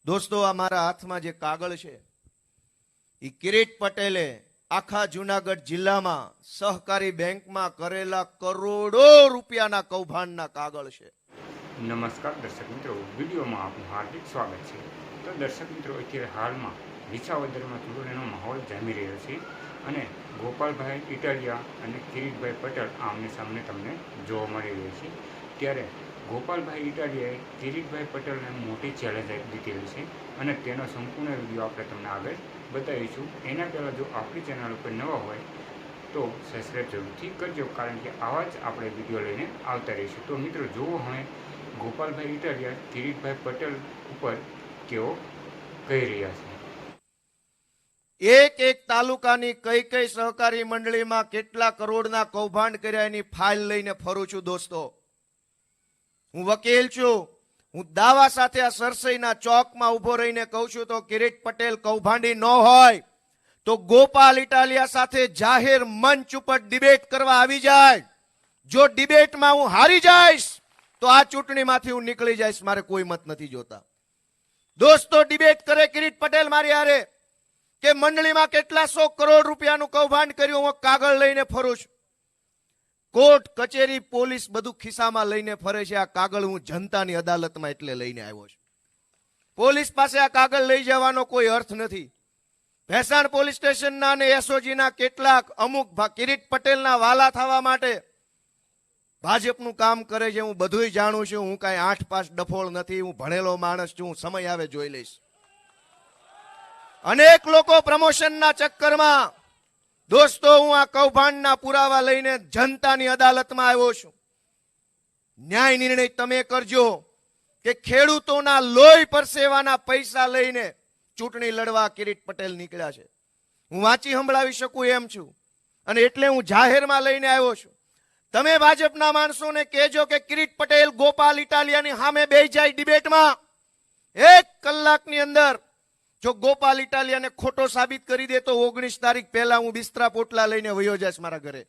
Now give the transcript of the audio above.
દોસ્તો, આ મારા હાથમાં જે કાગળ છે એ કિરીટ પટેલે આખા જૂનાગઢ જિલ્લામાં સહકારી બેંકમાં કરેલા કરોડો રૂપિયાના કૌભાંડના કાગળ છે. નમસ્કાર દર્શક મિત્રો, વિડીયોમાં આપનું હાર્દિક સ્વાગત છે. તો દર્શક મિત્રો, અત્યારે હાલમાં વિસાવદરમાં ચૂંટણીનો માહોલ જામી રહ્યો છે અને ગોપાલભાઈ ઇટાલિયા અને કિરીટભાઈ પટેલ આમને સામને તમને જોવા મળી રહ્યો છે. ત્યારે ગોપાલભાઈ ઇટાલિયાએ કિરીટભાઈ પટેલને મોટી ચેલેન્જ દીધેલી છે અને તેનો સંપૂર્ણ વિડીયો આપણે તમને આગળ બતાવીશું. એના પહેલાં જો આપણી ચેનલ ઉપર નવા હોય તો સબસ્ક્રાઈબ જરૂરથી કરજો, કારણ કે આવા જ આપણે વિડીયો લઈને આવતા રહીશું. તો મિત્રો, જુઓ હવે ગોપાલભાઈ ઇટાલિયા કિરીટભાઈ પટેલ ઉપર કેવો કહી રહ્યા છે. એક એક તાલુકાની કઈ કઈ સહકારી મંડળીમાં કેટલા કરોડના કૌભાંડ કર્યા એની ફાઇલ લઈને ફરું છું. દોસ્તો, હું વકીલ છું. હું દાવા સાથે આ સરસઈના ચોકમાં ઉભો રહીને કહું છું તો કિરીટ પટેલ કૌભાંડી ન હોય તો ગોપાલ ઇટાલિયા સાથે જાહેર મંચ ઉપર ડિબેટ કરવા આવી જાય. જો ડિબેટમાં હું હારી જઈશ તો આ ચૂંટણીમાંથી હું નીકળી જઈશ. મારે કોઈ મત નથી જોતા. દોસ્તો, ડિબેટ કરે કિરીટ પટેલ મારી હારે કે મંડળીમાં કેટલા 100 કરોડ રૂપિયાનું કૌભાંડ કર્યું. હું કાગળ લઈને ફરું છું. કોર્ટ કચેરી પોલીસ બધું ખિસ્સામાં લઈને ફરે છે. આ કાગળ હું જનતાની અદાલતમાં એટલે લઈને આવ્યો છું. પોલીસ પાસે આ કાગળ લઈ જવાનો કોઈ અર્થ નથી. ભેસાણ પોલીસ સ્ટેશનના અને એસઓજીના કેટલાક અમુક કિરીટ પટેલના વાલા થવા માટે ભાજપનું કામ કરે છે. હું બધુંય જાણું છું. હું કાંઈ 8 પાસ ડફોળ નથી. હું ભણેલો માણસ છું. હું સમય આવે જોઈ લઈશ. અનેક લોકો પ્રમોશનના ચક્કરમાં, દોસ્તો, હું આ કૌભાંડના પુરાવા લઈને જનતાની અદાલતમાં આવ્યો છું. ન્યાય નિર્ણય તમે કરજો કે ખેડૂતોના લોહી પરસેવાના પૈસા લઈને ચૂંટણી લડવા કિરીટ પટેલ નીકળ્યા છે. હું વાંચી સંભળાવી શકું એમ છું અને એટલે હું જાહેરમાં લઈને આવ્યો છું. તમે ભાજપના માણસોને કહેજો કે કિરીટ પટેલ ગોપાલ ઇટાલિયાની સામે બેસી જાય ડિબેટમાં. 1 કલાકની અંદર જો ગોપાલ ઇટાલિયાને ખોટો સાબિત કરી દે તો 19 તારીખ પહેલા હું બિસ્તરા પોટલા લઈને વયો જઈશ મારા ઘરે.